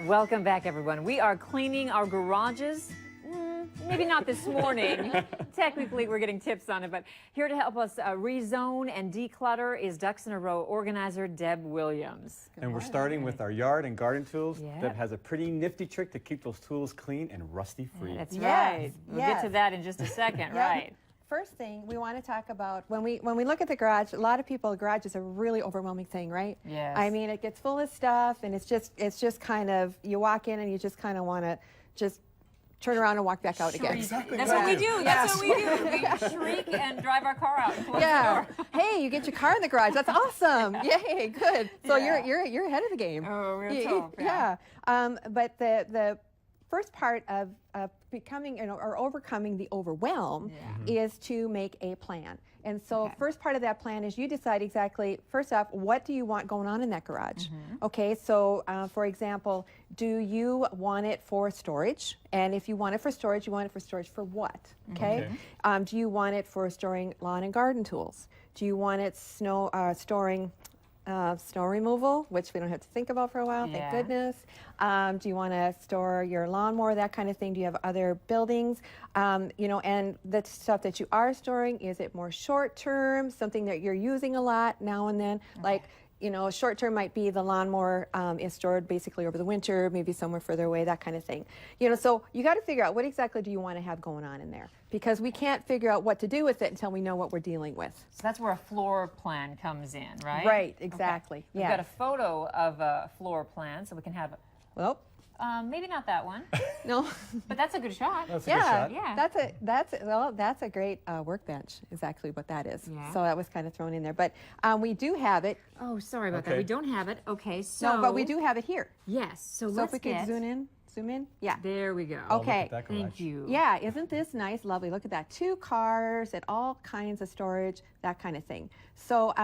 Welcome back, everyone. We are cleaning our garages. Maybe not this morning. Technically, we're getting tips on it, but here to help us rezone and declutter is Ducks in a Row organizer Deb Williams. And we're starting with our yard and garden tools. Deb has a pretty nifty trick to keep those tools clean and rusty-free. That's Yes, right. We'll yes. get to that in just a second, right? First thing we want to talk about when we look at the garage, a lot of people, the garage is a really overwhelming thing, right? Yes. I mean, it gets full of stuff, and it's just kind of, you walk in and you just kind of want to just turn around and walk back out again. Exactly. That's what we do. That's what we do. We shriek and drive our car out and close the door. Hey, you get your car in the garage. That's awesome. Yay, good. So you're ahead of the game. Oh, we're tough. Yeah. But the first part of becoming or overcoming the overwhelm is to make a plan. And so first part of that plan is you decide exactly, first off, what do you want going on in that garage? Okay, so for example, do you want it for storage? And if you want it for storage, you want it for storage for what? Okay. Do you want it for storing lawn and garden tools? Do you want it storing snow removal, which we don't have to think about for a while, thank goodness. Do you want to store your lawnmower, that kind of thing? Do you have other buildings? You know, and the stuff that you are storing, is it more short term, something that you're using a lot now and then? Like, you know, short term might be the lawnmower is stored basically over the winter, maybe somewhere further away, that kind of thing. You know, so you got to figure out what exactly do you want to have going on in there, because we can't figure out what to do with it until we know what we're dealing with. So that's where a floor plan comes in, right? Right, exactly. Okay. We've got a photo of a floor plan, so we can have, Well, maybe not that one, no. but that's a good shot. That's a good shot. Yeah. That's a great workbench is actually what that is. Yeah. So that was kind of thrown in there, but we do have it. Oh, sorry about that. Okay. We don't have it. Okay, so. No, but we do have it here. Yes. So So let's if we could zoom in. Yeah. There we go. Oh, look Okay. at that garage. Thank you. Yeah, isn't this nice, lovely? Look at that, 2 cars and all kinds of storage, that kind of thing. So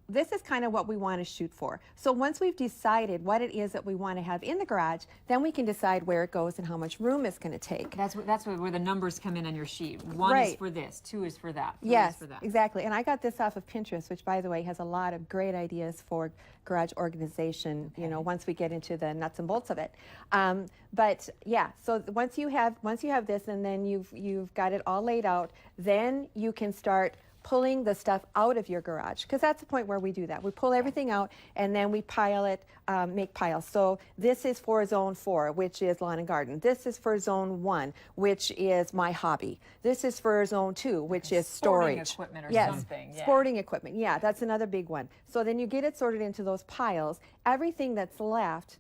this is kind of what we want to shoot for. So once we've decided what it is that we want to have in the garage, then we can decide where it goes and how much room it's going to take. That's where the numbers come in on your sheet. 1 is for this, 2 is for that, 3 is Yes, for that. exactly. And I got this off of Pinterest, which, by the way, has a lot of great ideas for garage organization, you know, once we get into the nuts and bolts of it. But yeah, so once you have this, and then you've got it all laid out, then you can start pulling the stuff out of your garage, because that's the point where we do that. We pull everything out and then we pile it, make piles. So this is for zone 4, which is lawn and garden. This is for zone 1, which is my hobby. This is for zone 2, which is storage. Sporting equipment or Yes, something. Yeah. sporting equipment. Yeah, that's another big one. So then you get it sorted into those piles. Everything that's left,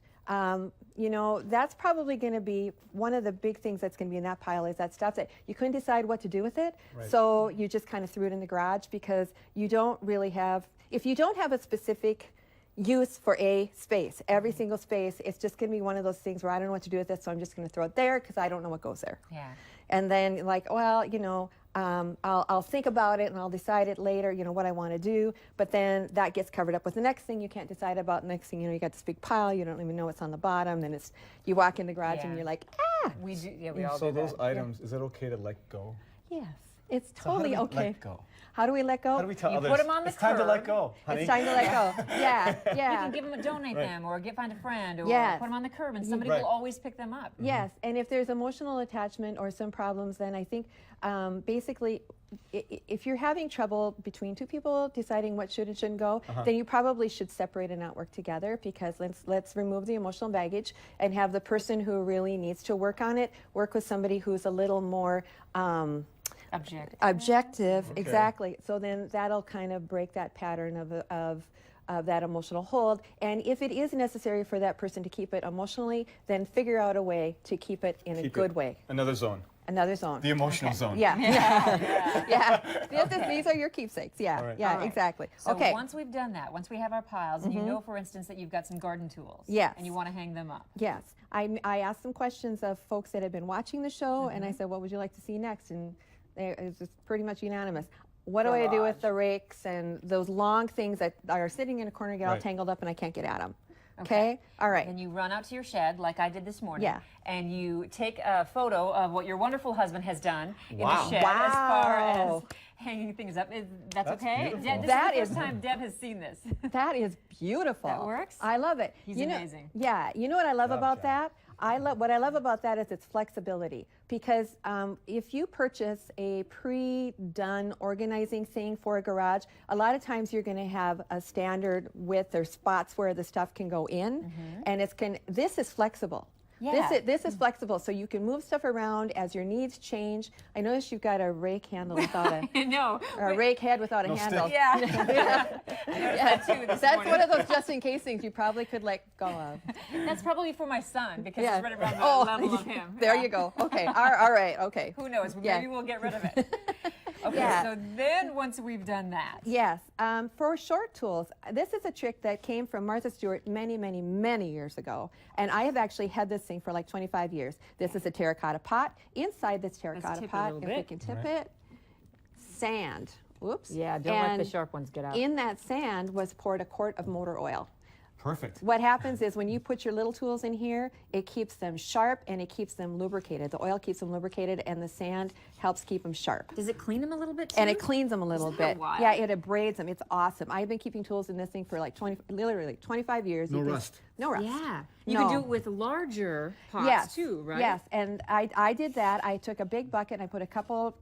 you know, that's probably going to be one of the big things that's going to be in that pile, is that stuff that you couldn't decide what to do with it. Right. So you just kind of threw it in the garage, because you don't really have, if you don't have a specific use for a space, every single space, it's just going to be one of those things where I don't know what to do with it, so I'm just going to throw it there because I don't know what goes there. Yeah. And then, like, well, you know, I'll think about it and I'll decide it later, you know, what I want to do. But then that gets covered up with the next thing you can't decide about. Next thing you know, you got this big pile, you don't even know what's on the bottom. Then it's, you walk in the garage and you're like, ah! We do. Yeah, we all So do those that. items, is it okay to let go? Yes, it's So how do totally we okay. let go? How do we let go? How do we tell You others? put 'em on the it's time to let curb. go, honey. It's time to let go. Yeah, You yeah. can give them, donate Right. them, or find a friend, or Yes. put them on the curb, and somebody Right. will always pick them up. Yes, and if there's emotional attachment or some problems, then I think basically, if you're having trouble between 2 people deciding what should and shouldn't go, then you probably should separate and not work together, because let's remove the emotional baggage and have the person who really needs to work on it work with somebody who's a little more objective. Okay. Exactly. So then that'll kind of break that pattern of that emotional hold. And if it is necessary for that person to keep it emotionally, then figure out a way to keep it in a Keep good it. way. Another zone. Another zone. The emotional zone. Yeah. Yeah. These are your keepsakes. Yeah. All right. Yeah, All right. exactly. So okay. once we've done that, once we have our piles, and you know, for instance, that you've got some garden tools. Yes. And you want to hang them up. Yes. I asked some questions of folks that had been watching the show, and I said, what would you like to see next? And it was just pretty much unanimous. What do I do with the rakes and those long things that are sitting in a corner, get all Right. tangled up, and I can't get at them? Okay. All right. And you run out to your shed like I did this morning. Yeah. And you take a photo of what your wonderful husband has done in Wow. the shed as far as Wow. hanging things up. That's That's okay? beautiful. This That is the is- first time Deb has seen this. That is beautiful. That works? I love it. He's You know- amazing. Yeah. You know what I love Job, about Jen. that? What I love about that is its flexibility, because if you purchase a pre-done organizing thing for a garage, a lot of times you're going to have a standard width or spots where the stuff can go in, and this is flexible. Yeah. This is flexible, so you can move stuff around as your needs change. I noticed you've got a rake handle without I know. or a rake head without a No handle. stick. Yeah. I noticed that too this That's morning. one of those just in case things you probably could let go of. That's probably for my son because Yeah. it's right around the Oh, level of him. There Yeah. you go. Okay. All right. Okay. Who knows? Yeah. Maybe we'll get rid of it. Okay, Yeah. so then once we've done that. Yes. For short tools, this is a trick that came from Martha Stewart many, many, many years ago. And I have actually had this thing for like 25 years. This is a terracotta pot. Inside this terracotta tip it a pot, little if we bit. can tip Right. it, sand. Whoops. Yeah, don't let the And sharp ones get out. in that sand was poured a quart of motor oil. Perfect. What happens is when you put your little tools in here, it keeps them sharp and it keeps them lubricated. The oil keeps them lubricated and the sand helps keep them sharp. Does it clean them a little bit too? And it cleans them a little Isn't that bit. wild? Yeah, it abrades them. It's awesome. I've been keeping tools in this thing for like literally 25 years. No You can- rust. No rust. Yeah. You No. can do it with larger pots Yes, too, right? Yes, and I did that. I took a big bucket and I put a couple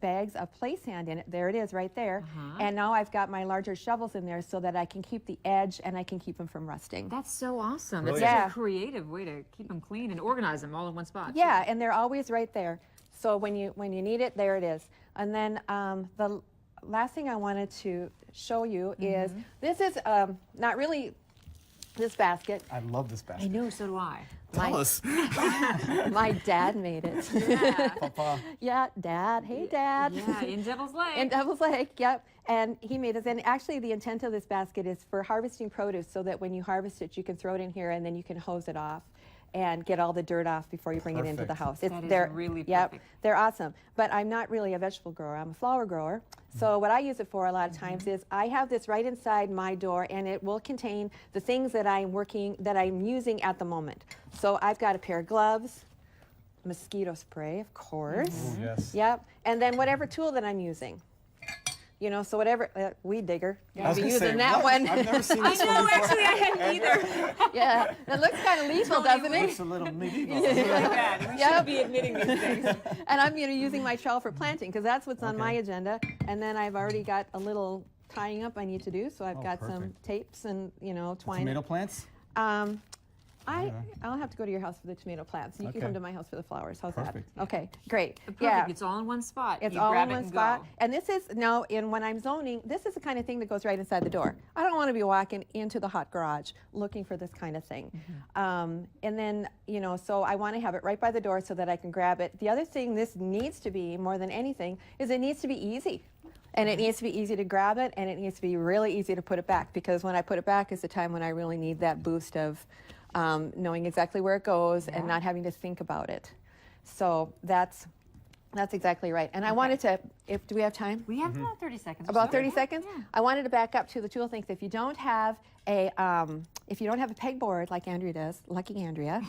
bags of play sand in it. There it is right there. And now I've got my larger shovels in there so that I can keep the edge and I can keep them from rusting. That's so awesome. That's Brilliant. such a creative way to keep them clean and organize them all in one spot. Yeah, and they're always right there. So when you need it, there it is. And then the last thing I wanted to show you is this is not really this basket. I love this I basket. know, so do I. Tell us. My dad made it. Yeah. Papa. Yeah, Dad. Hey, Dad. Yeah, in Devil's Lake. In Devil's Lake, yep. And he made this. And actually, the intent of this basket is for harvesting produce so that when you harvest it, you can throw it in here and then you can hose it off and get all the dirt off before you bring it into the Perfect. house. That is they're really Yep, perfect. they're awesome. But I'm not really a vegetable grower. I'm a flower grower. So what I use it for a lot of times is I have this right inside my door, and it will contain the things that I'm using at the moment. So I've got a pair of gloves, mosquito spray, of course. Oh, yes. Yep. And then whatever tool that I'm using. You know, so whatever, weed digger. I You'll was be gonna using say, that what? one. I've never seen I this one know, before. actually, I hadn't either. Yeah, it looks kind of lethal, doesn't it? Looks a little medieval. Really bad. We Yep. should be admitting these things. And I'm using my trowel for planting because that's what's on my Okay. agenda. And then I've already got a little tying up I need to do, so I've Oh, got some perfect. tapes and twine. Tomato plants? I'll have to go to your house for the tomato plants. You can Okay. come to my house for the flowers. How's Perfect. that? Okay, great. Perfect. Yeah. It's all in one spot. It's You all grab in it one and spot. go. And this is now when I'm zoning, this is the kind of thing that goes right inside the door. I don't want to be walking into the hot garage looking for this kind of thing. And then, so I want to have it right by the door so that I can grab it. The other thing this needs to be more than anything is it needs to be easy. And it needs to be easy to grab it, and it needs to be really easy to put it back, because when I put it back is the time when I really need that boost of knowing exactly where it goes and not having to think about it. So that's exactly right. And I wanted to, do we have time? We have about 30 seconds. or About so. 30 Yeah, seconds? yeah. I wanted to back up to the tool things. If you don't have a pegboard like Andrea does, lucky Andrea,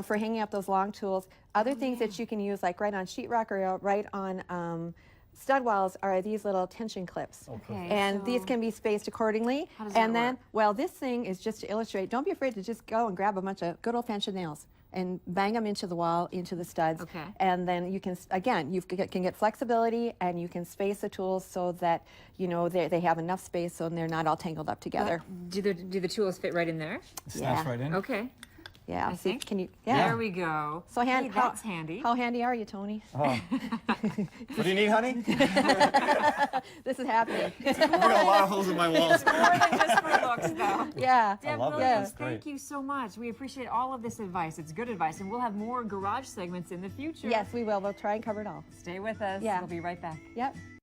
for hanging up those long tools, other things that you can use, like right on sheetrock or right on stud walls, are these little tension clips. Okay, And these so can be spaced accordingly. how does And that then, work? well, this thing is just to illustrate. Don't be afraid to just go and grab a bunch of good old-fashioned nails and bang them into the wall, into the studs. Okay. And then you can, again, you can get flexibility, and you can space the tools so that, they have enough space so they're not all tangled up together. Do the tools fit right in there? Snaps Yeah. right in. Okay. Yeah. I See, think. can you? There Yeah. we go. So Hey, that's handy. How handy are you, Tony? Oh. What do you need, honey? This is happening. I've got a lot of holes in my walls. More than just for looks, though. Yeah. Deb love it. Williams, That's great. thank you so much. We appreciate all of this advice. It's good advice, and we'll have more garage segments in the future. Yes, we will. We'll try and cover it all. Stay with us. Yeah. We'll be right back. Yep.